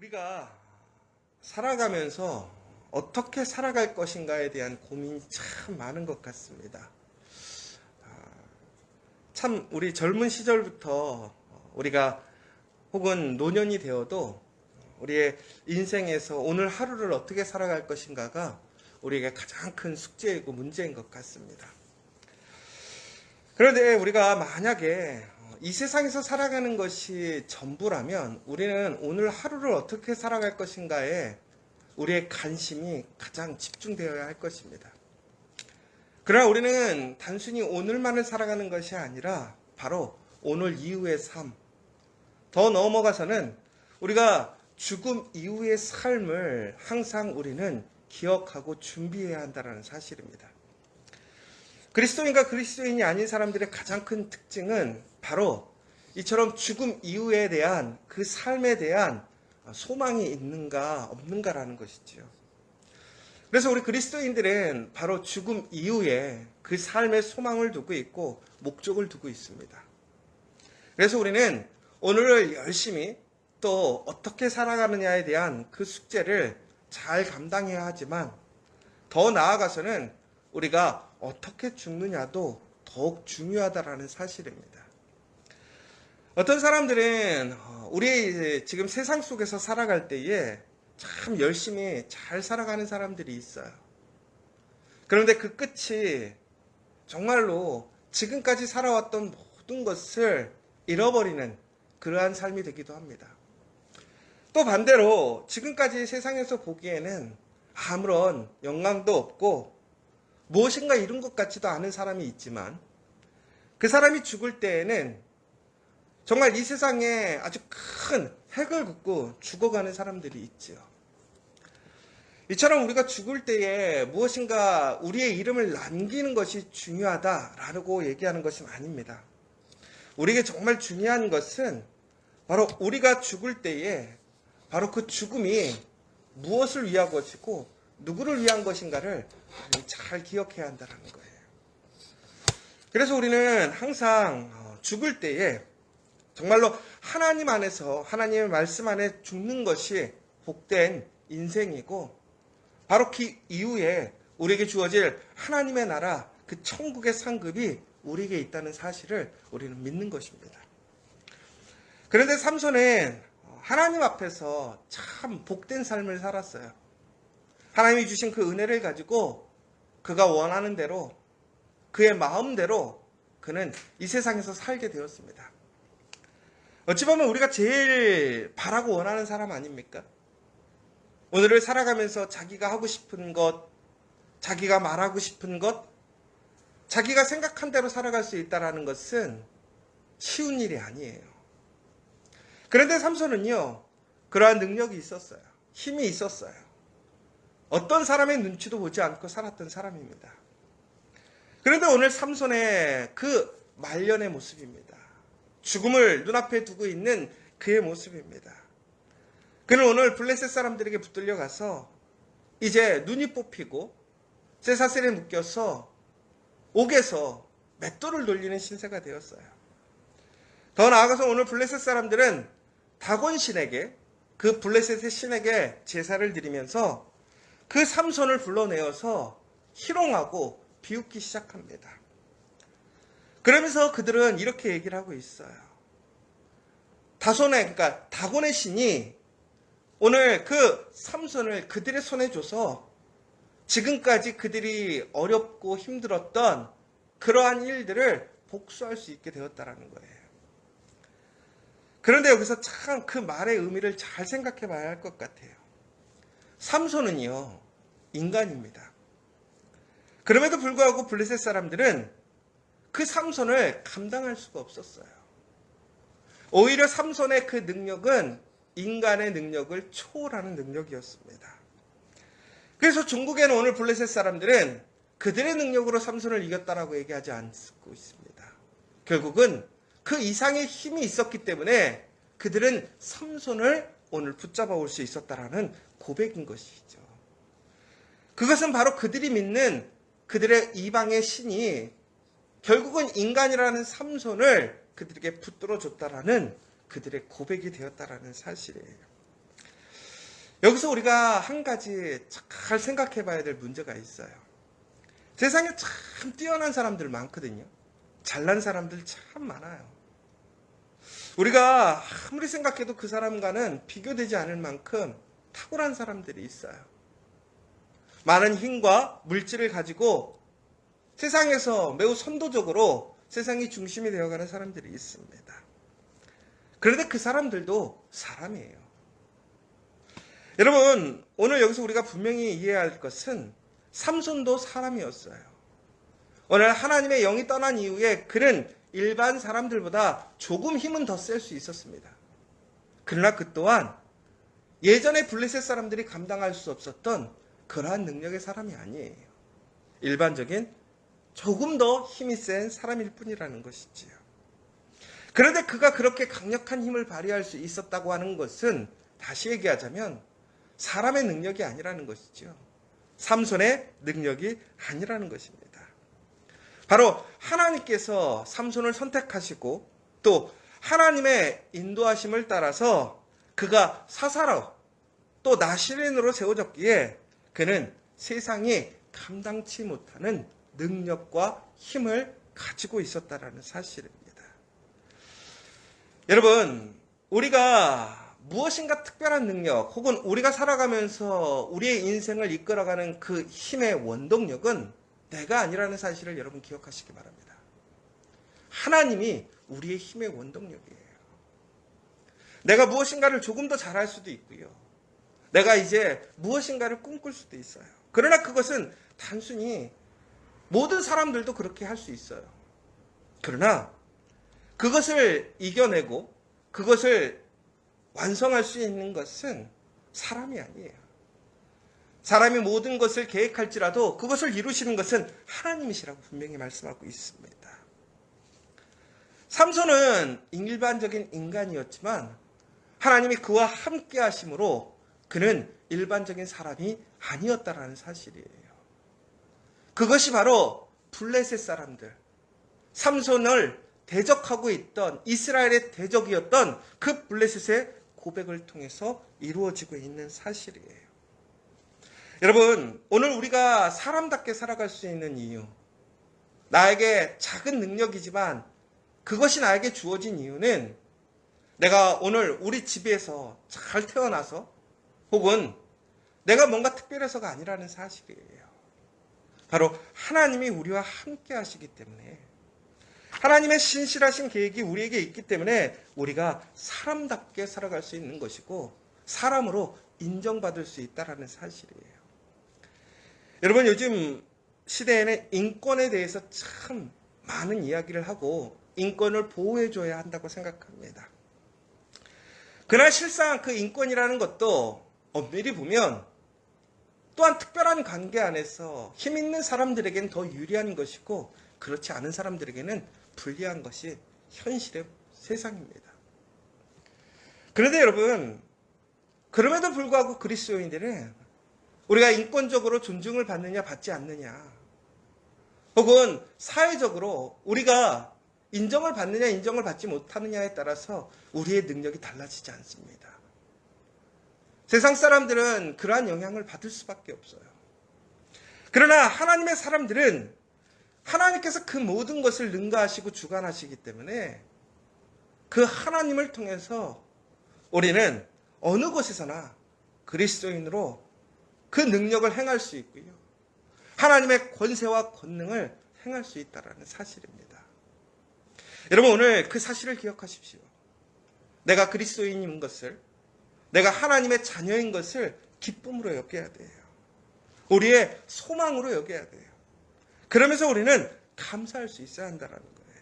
우리가 살아가면서 어떻게 살아갈 것인가에 대한 고민이 참 많은 것 같습니다. 참 우리 젊은 시절부터 우리가 혹은 노년이 되어도 우리의 인생에서 오늘 하루를 어떻게 살아갈 것인가가 우리에게 가장 큰 숙제이고 문제인 것 같습니다. 그런데 우리가 만약에 이 세상에서 살아가는 것이 전부라면 우리는 오늘 하루를 어떻게 살아갈 것인가에 우리의 관심이 가장 집중되어야 할 것입니다. 그러나 우리는 단순히 오늘만을 살아가는 것이 아니라 바로 오늘 이후의 삶, 더 넘어가서는 우리가 죽음 이후의 삶을 항상 우리는 기억하고 준비해야 한다는 사실입니다. 그리스도인과 그리스도인이 아닌 사람들의 가장 큰 특징은 바로 이처럼 죽음 이후에 대한 그 삶에 대한 소망이 있는가 없는가라는 것이지요. 그래서 우리 그리스도인들은 바로 죽음 이후에 그 삶의 소망을 두고 있고 목적을 두고 있습니다. 그래서 우리는 오늘을 열심히 또 어떻게 살아가느냐에 대한 그 숙제를 잘 감당해야 하지만 더 나아가서는 우리가 어떻게 죽느냐도 더욱 중요하다라는 사실입니다. 어떤 사람들은 우리 지금 세상 속에서 살아갈 때에 참 열심히 잘 살아가는 사람들이 있어요. 그런데 그 끝이 정말로 지금까지 살아왔던 모든 것을 잃어버리는 그러한 삶이 되기도 합니다. 또 반대로 지금까지 세상에서 보기에는 아무런 영광도 없고 무엇인가 이룬 것 같지도 않은 사람이 있지만 그 사람이 죽을 때에는 정말 이 세상에 아주 큰 획을 긋고 죽어가는 사람들이 있지요. 이처럼 우리가 죽을 때에 무엇인가 우리의 이름을 남기는 것이 중요하다라고 얘기하는 것은 아닙니다. 우리에게 정말 중요한 것은 바로 우리가 죽을 때에 바로 그 죽음이 무엇을 위한 것이고 누구를 위한 것인가를 잘 기억해야 한다는 거예요. 그래서 우리는 항상 죽을 때에 정말로 하나님 안에서 하나님의 말씀 안에 죽는 것이 복된 인생이고 바로 그 이후에 우리에게 주어질 하나님의 나라 그 천국의 상급이 우리에게 있다는 사실을 우리는 믿는 것입니다. 그런데 삼손은 하나님 앞에서 참 복된 삶을 살았어요. 하나님이 주신 그 은혜를 가지고 그가 원하는 대로 그의 마음대로 그는 이 세상에서 살게 되었습니다. 어찌 보면 우리가 제일 바라고 원하는 사람 아닙니까? 오늘을 살아가면서 자기가 하고 싶은 것, 자기가 말하고 싶은 것, 자기가 생각한 대로 살아갈 수 있다는 것은 쉬운 일이 아니에요. 그런데 삼손은요, 그러한 능력이 있었어요. 힘이 있었어요. 어떤 사람의 눈치도 보지 않고 살았던 사람입니다. 그런데 오늘 삼손의 그 말년의 모습입니다. 죽음을 눈앞에 두고 있는 그의 모습입니다. 그는 오늘 블레셋 사람들에게 붙들려 가서 이제 눈이 뽑히고 쇠사슬에 묶여서 옥에서 맷돌을 돌리는 신세가 되었어요. 더 나아가서 오늘 블레셋 사람들은 다곤 신에게 그 블레셋의 신에게 제사를 드리면서 그 삼손을 불러내어서 희롱하고 비웃기 시작합니다. 그러면서 그들은 이렇게 얘기를 하고 있어요. 그러니까 다곤의 신이 오늘 그 삼손을 그들의 손에 줘서 지금까지 그들이 어렵고 힘들었던 그러한 일들을 복수할 수 있게 되었다는 거예요. 그런데 여기서 참 그 말의 의미를 잘 생각해 봐야 할 것 같아요. 삼손은요, 인간입니다. 그럼에도 불구하고 블레셋 사람들은 그 삼손을 감당할 수가 없었어요. 오히려 삼손의 그 능력은 인간의 능력을 초월하는 능력이었습니다. 그래서 중국에는 오늘 블레셋 사람들은 그들의 능력으로 삼손을 이겼다라고 얘기하지 않고 있습니다. 결국은 그 이상의 힘이 있었기 때문에 그들은 삼손을 오늘 붙잡아 올 수 있었다라는 고백인 것이죠. 그것은 바로 그들이 믿는 그들의 이방의 신이 결국은 인간이라는 삼손을 그들에게 붙들어 줬다라는 그들의 고백이 되었다라는 사실이에요. 여기서 우리가 한 가지 잘 생각해 봐야 될 문제가 있어요. 세상에 참 뛰어난 사람들 많거든요. 잘난 사람들 참 많아요. 우리가 아무리 생각해도 그 사람과는 비교되지 않을 만큼 탁월한 사람들이 있어요. 많은 힘과 물질을 가지고 세상에서 매우 선도적으로 세상이 중심이 되어가는 사람들이 있습니다. 그런데 그 사람들도 사람이에요. 여러분, 오늘 여기서 우리가 분명히 이해해야 할 것은 삼손도 사람이었어요. 오늘 하나님의 영이 떠난 이후에 그는 일반 사람들보다 조금 힘은 더 셀 수 있었습니다. 그러나 그 또한 예전에 블레셋 사람들이 감당할 수 없었던 그러한 능력의 사람이 아니에요. 일반적인 조금 더 힘이 센 사람일 뿐이라는 것이지요. 그런데 그가 그렇게 강력한 힘을 발휘할 수 있었다고 하는 것은 다시 얘기하자면 사람의 능력이 아니라는 것이죠. 삼손의 능력이 아니라는 것입니다. 바로 하나님께서 삼손을 선택하시고 또 하나님의 인도하심을 따라서 그가 사사로 또 나시린으로 세워졌기에 그는 세상이 감당치 못하는 능력과 힘을 가지고 있었다라는 사실입니다. 여러분, 우리가 무엇인가 특별한 능력 혹은 우리가 살아가면서 우리의 인생을 이끌어가는 그 힘의 원동력은 내가 아니라는 사실을 여러분 기억하시기 바랍니다. 하나님이 우리의 힘의 원동력이에요. 내가 무엇인가를 조금 더 잘할 수도 있고요. 내가 이제 무엇인가를 꿈꿀 수도 있어요. 그러나 그것은 단순히 모든 사람들도 그렇게 할 수 있어요. 그러나 그것을 이겨내고 그것을 완성할 수 있는 것은 사람이 아니에요. 사람이 모든 것을 계획할지라도 그것을 이루시는 것은 하나님이시라고 분명히 말씀하고 있습니다. 삼손은 일반적인 인간이었지만 하나님이 그와 함께 하심으로 그는 일반적인 사람이 아니었다라는 사실이에요. 그것이 바로 블레셋 사람들, 삼손을 대적하고 있던 이스라엘의 대적이었던 그 블레셋의 고백을 통해서 이루어지고 있는 사실이에요. 여러분, 오늘 우리가 사람답게 살아갈 수 있는 이유, 나에게 작은 능력이지만 그것이 나에게 주어진 이유는 내가 오늘 우리 집에서 잘 태어나서 혹은 내가 뭔가 특별해서가 아니라는 사실이에요. 바로 하나님이 우리와 함께 하시기 때문에 하나님의 신실하신 계획이 우리에게 있기 때문에 우리가 사람답게 살아갈 수 있는 것이고 사람으로 인정받을 수 있다는 사실이에요. 여러분, 요즘 시대에는 인권에 대해서 참 많은 이야기를 하고 인권을 보호해줘야 한다고 생각합니다. 그러나 실상 그 인권이라는 것도 엄밀히 보면 또한 특별한 관계 안에서 힘 있는 사람들에게는 더 유리한 것이고 그렇지 않은 사람들에게는 불리한 것이 현실의 세상입니다. 그런데 여러분, 그럼에도 불구하고 그리스도인들은 우리가 인권적으로 존중을 받느냐 받지 않느냐 혹은 사회적으로 우리가 인정을 받느냐 인정을 받지 못하느냐에 따라서 우리의 능력이 달라지지 않습니다. 세상 사람들은 그러한 영향을 받을 수밖에 없어요. 그러나 하나님의 사람들은 하나님께서 그 모든 것을 능가하시고 주관하시기 때문에 그 하나님을 통해서 우리는 어느 곳에서나 그리스도인으로 그 능력을 행할 수 있고요. 하나님의 권세와 권능을 행할 수 있다는 사실입니다. 여러분, 오늘 그 사실을 기억하십시오. 내가 그리스도인인 것을, 내가 하나님의 자녀인 것을 기쁨으로 여겨야 돼요. 우리의 소망으로 여겨야 돼요. 그러면서 우리는 감사할 수 있어야 한다는 거예요.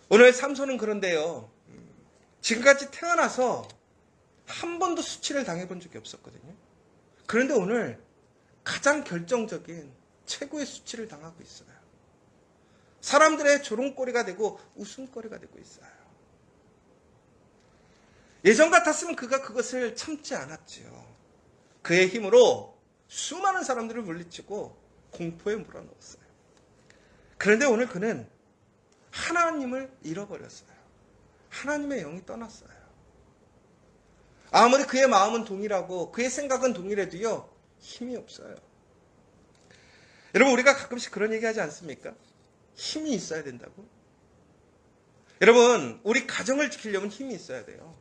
오늘 삼손은 그런데요, 지금까지 태어나서 한 번도 수치를 당해본 적이 없었거든요. 그런데 오늘 가장 결정적인 최고의 수치를 당하고 있어요. 사람들의 조롱거리가 되고 웃음거리가 되고 있어요. 예전 같았으면 그가 그것을 참지 않았지요. 그의 힘으로 수많은 사람들을 물리치고 공포에 몰아넣었어요. 그런데 오늘 그는 하나님을 잃어버렸어요. 하나님의 영이 떠났어요. 아무리 그의 마음은 동일하고 그의 생각은 동일해도요, 힘이 없어요. 여러분, 우리가 가끔씩 그런 얘기 하지 않습니까? 힘이 있어야 된다고. 여러분, 우리 가정을 지키려면 힘이 있어야 돼요.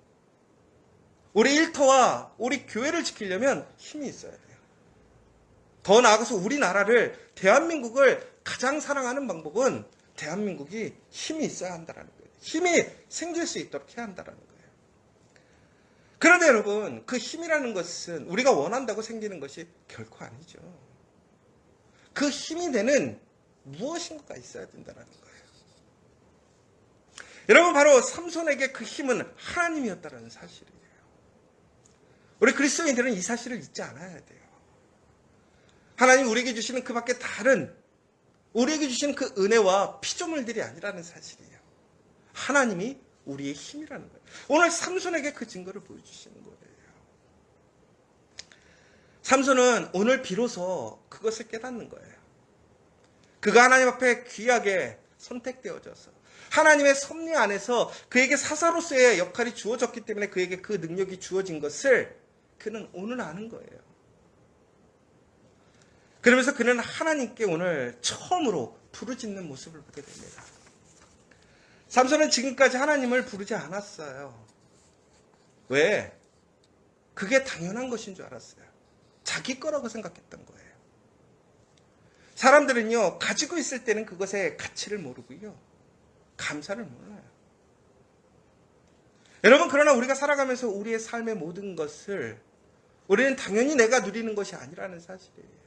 우리 일터와 우리 교회를 지키려면 힘이 있어야 돼요. 더 나아가서 우리나라를, 대한민국을 가장 사랑하는 방법은 대한민국이 힘이 있어야 한다는 거예요. 힘이 생길 수 있도록 해야 한다는 거예요. 그런데 여러분, 그 힘이라는 것은 우리가 원한다고 생기는 것이 결코 아니죠. 그 힘이 되는 무엇인가가 있어야 된다는 거예요. 여러분, 바로 삼손에게 그 힘은 하나님이었다는 사실이에요. 우리 그리스도인들은 이 사실을 잊지 않아야 돼요. 하나님 우리에게 주시는 그 밖에 다른, 우리에게 주시는 그 은혜와 피조물들이 아니라는 사실이에요. 하나님이 우리의 힘이라는 거예요. 오늘 삼손에게 그 증거를 보여주시는 거예요. 삼손은 오늘 비로소 그것을 깨닫는 거예요. 그가 하나님 앞에 귀하게 선택되어져서 하나님의 섭리 안에서 그에게 사사로서의 역할이 주어졌기 때문에 그에게 그 능력이 주어진 것을 그는 오늘 아는 거예요. 그러면서 그는 하나님께 오늘 처음으로 부르짖는 모습을 보게 됩니다. 삼손은 지금까지 하나님을 부르지 않았어요. 왜? 그게 당연한 것인 줄 알았어요. 자기 거라고 생각했던 거예요. 사람들은요, 가지고 있을 때는 그것의 가치를 모르고요, 감사를 몰라요. 여러분, 그러나 우리가 살아가면서 우리의 삶의 모든 것을 우리는 당연히 내가 누리는 것이 아니라는 사실이에요.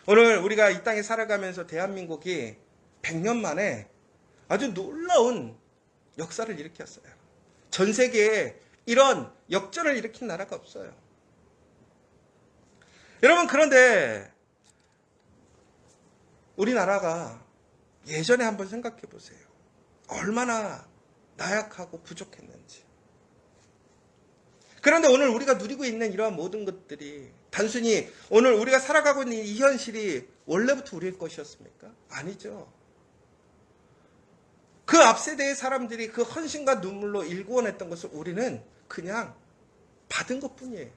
오늘 우리가 이 땅에 살아가면서 대한민국이 100년 만에 아주 놀라운 역사를 일으켰어요. 전 세계에 이런 역전을 일으킨 나라가 없어요. 여러분, 그런데 우리나라가 예전에 한번 생각해 보세요. 얼마나 나약하고 부족했는지. 그런데 오늘 우리가 누리고 있는 이러한 모든 것들이 단순히 오늘 우리가 살아가고 있는 이 현실이 원래부터 우리의 것이었습니까? 아니죠. 그 앞세대의 사람들이 그 헌신과 눈물로 일구어냈던 것을 우리는 그냥 받은 것뿐이에요.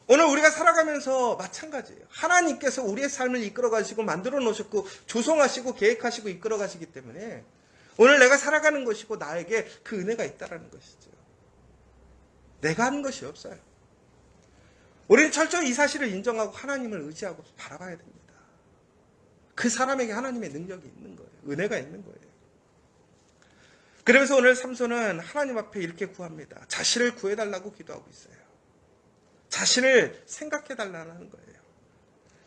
오늘 우리가 살아가면서 마찬가지예요. 하나님께서 우리의 삶을 이끌어 가시고 만들어 놓으셨고 조성하시고 계획하시고 이끌어 가시기 때문에 오늘 내가 살아가는 것이고 나에게 그 은혜가 있다는 것이죠. 내가 하는 것이 없어요. 우리는 철저히 이 사실을 인정하고 하나님을 의지하고 바라봐야 됩니다. 그 사람에게 하나님의 능력이 있는 거예요. 은혜가 있는 거예요. 그러면서 오늘 삼손은 하나님 앞에 이렇게 구합니다. 자신을 구해달라고 기도하고 있어요. 자신을 생각해달라는 거예요.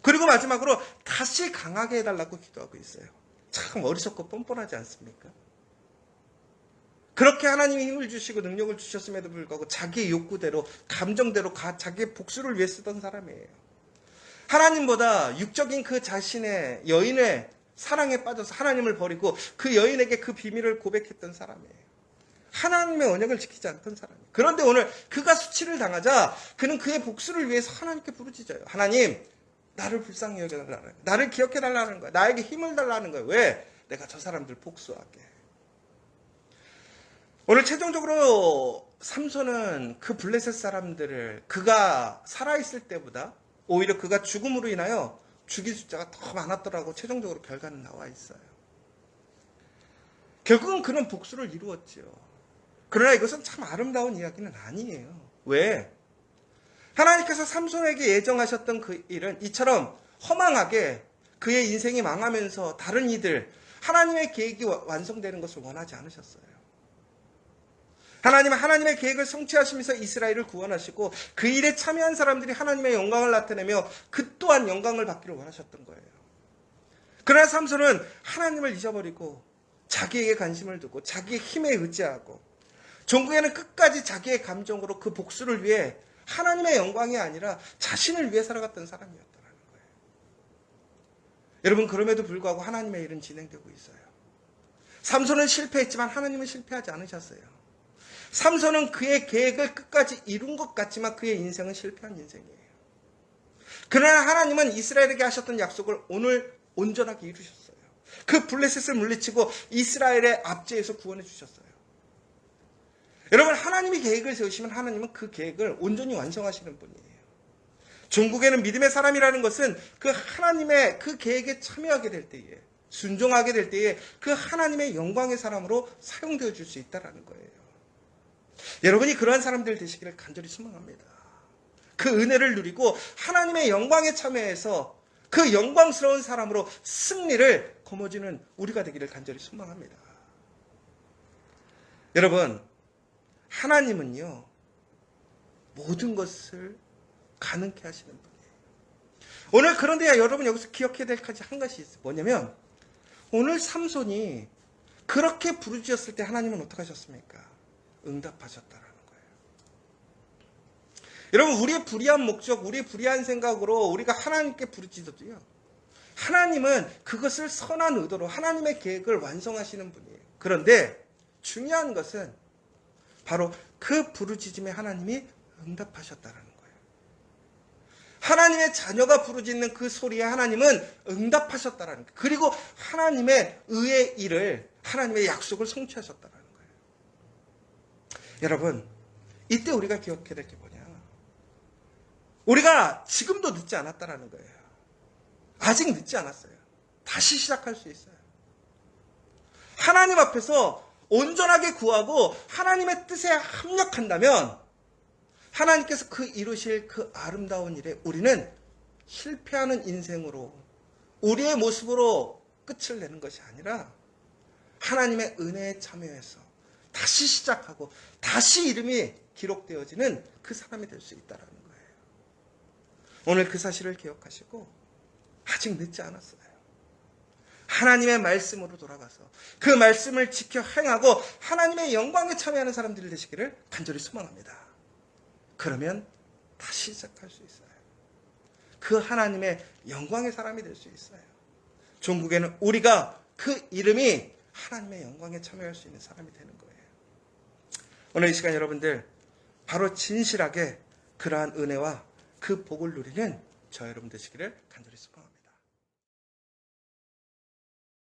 그리고 마지막으로 다시 강하게 해달라고 기도하고 있어요. 참 어리석고 뻔뻔하지 않습니까? 그렇게 하나님이 힘을 주시고 능력을 주셨음에도 불구하고 자기의 욕구대로 감정대로 자기의 복수를 위해 쓰던 사람이에요. 하나님보다 육적인 그 자신의 여인의 사랑에 빠져서 하나님을 버리고 그 여인에게 그 비밀을 고백했던 사람이에요. 하나님의 언약을 지키지 않던 사람이에요. 그런데 오늘 그가 수치를 당하자 그는 그의 복수를 위해서 하나님께 부르짖어요. 하나님, 나를 불쌍히 여겨달라는 거예요. 나를 기억해달라는 거예요. 나에게 힘을 달라는 거예요. 왜? 내가 저 사람들 복수하게. 오늘 최종적으로 삼손은 그 블레셋 사람들을 그가 살아있을 때보다 오히려 그가 죽음으로 인하여 죽인 숫자가 더 많았더라고 최종적으로 결과는 나와 있어요. 결국은 그는 복수를 이루었죠. 그러나 이것은 참 아름다운 이야기는 아니에요. 왜? 하나님께서 삼손에게 예정하셨던 그 일은 이처럼 허망하게 그의 인생이 망하면서 다른 이들, 하나님의 계획이 완성되는 것을 원하지 않으셨어요. 하나님은 하나님의 계획을 성취하시면서 이스라엘을 구원하시고 그 일에 참여한 사람들이 하나님의 영광을 나타내며 그 또한 영광을 받기를 원하셨던 거예요. 그러나 삼손은 하나님을 잊어버리고 자기에게 관심을 두고 자기의 힘에 의지하고 종국에는 끝까지 자기의 감정으로 그 복수를 위해 하나님의 영광이 아니라 자신을 위해 살아갔던 사람이었다는 거예요. 여러분, 그럼에도 불구하고 하나님의 일은 진행되고 있어요. 삼손은 실패했지만 하나님은 실패하지 않으셨어요. 삼손은 그의 계획을 끝까지 이룬 것 같지만 그의 인생은 실패한 인생이에요. 그러나 하나님은 이스라엘에게 하셨던 약속을 오늘 온전하게 이루셨어요. 그 블레셋을 물리치고 이스라엘의 압제에서 구원해 주셨어요. 여러분, 하나님이 계획을 세우시면 하나님은 그 계획을 온전히 완성하시는 분이에요. 종국에는 믿음의 사람이라는 것은 그 하나님의 그 계획에 참여하게 될 때에, 순종하게 될 때에 그 하나님의 영광의 사람으로 사용되어 줄 수 있다는 거예요. 여러분이 그러한 사람들 되시기를 간절히 소망합니다. 그 은혜를 누리고 하나님의 영광에 참여해서 그 영광스러운 사람으로 승리를 거머쥐는 우리가 되기를 간절히 소망합니다. 여러분, 하나님은요, 모든 것을 가능케 하시는 분이에요. 오늘 그런데 여러분 여기서 기억해야 될 한 가지 있어요. 뭐냐면, 오늘 삼손이 그렇게 부르짖었을 때 하나님은 어떻게 하셨습니까? 응답하셨다라는 거예요. 여러분, 우리의 불의한 목적, 우리의 불의한 생각으로 우리가 하나님께 부르짖어도요, 하나님은 그것을 선한 의도로 하나님의 계획을 완성하시는 분이에요. 그런데 중요한 것은 바로 그 부르짖음에 하나님이 응답하셨다라는 거예요. 하나님의 자녀가 부르짖는 그 소리에 하나님은 응답하셨다라는 거예요. 그리고 하나님의 의의 일을, 하나님의 약속을 성취하셨다라는 거예요. 여러분, 이때 우리가 기억해야 될 게 뭐냐? 우리가 지금도 늦지 않았다라는 거예요. 아직 늦지 않았어요. 다시 시작할 수 있어요. 하나님 앞에서 온전하게 구하고 하나님의 뜻에 합력한다면 하나님께서 그 이루실 그 아름다운 일에 우리는 실패하는 인생으로, 우리의 모습으로 끝을 내는 것이 아니라 하나님의 은혜에 참여해서 다시 시작하고 다시 이름이 기록되어지는 그 사람이 될 수 있다는 거예요. 오늘 그 사실을 기억하시고 아직 늦지 않았어요. 하나님의 말씀으로 돌아가서 그 말씀을 지켜 행하고 하나님의 영광에 참여하는 사람들이 되시기를 간절히 소망합니다. 그러면 다시 시작할 수 있어요. 그 하나님의 영광의 사람이 될 수 있어요. 종국에는 우리가 그 이름이 하나님의 영광에 참여할 수 있는 사람이 되는 거예요. 오늘 이 시간 여러분들 바로 진실하게 그러한 은혜와 그 복을 누리는 저 여러분 되시기를 간절히 소망합니다.